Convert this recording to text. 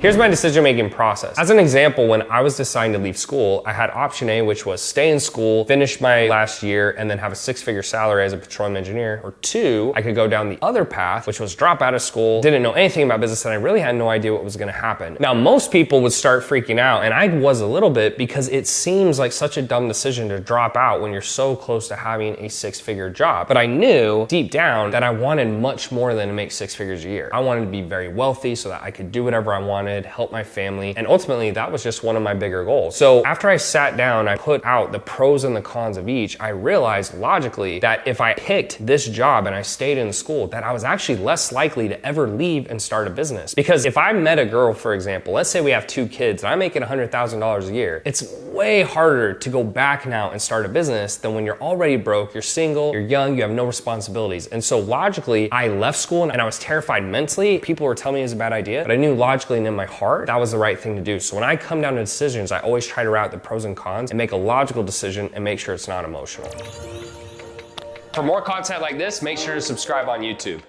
Here's my decision-making process. As an example, when I was deciding to leave school, I had option A, which was stay in school, finish my last year, and then have a six-figure salary as a petroleum engineer. Or two, I could go down the other path, which was drop out of school, didn't know anything about business, and I really had no idea what was gonna happen. Now, most people would start freaking out, and I was a little bit, because it seems like such a dumb decision to drop out when you're so close to having a six-figure job. But I knew deep down that I wanted much more than to make six figures a year. I wanted to be very wealthy so that I could do whatever I wanted, help my family, and ultimately that was just one of my bigger goals. So after I sat down, I put out the pros and the cons of each, I realized logically that if I picked this job and I stayed in school, that I was actually less likely to ever leave and start a business. Because if I met a girl, for example, let's say we have 2 kids and I'm making $100,000 a year, it's way harder to go back now and start a business than when you're already broke, you're single, you're young, you have no responsibilities. And so logically, I left school and I was terrified mentally. People were telling me it was a bad idea, but I knew logically and in my heart, that was the right thing to do. So when I come down to decisions, I always try to route the pros and cons and make a logical decision and make sure it's not emotional. For more content like this, make sure to subscribe on YouTube.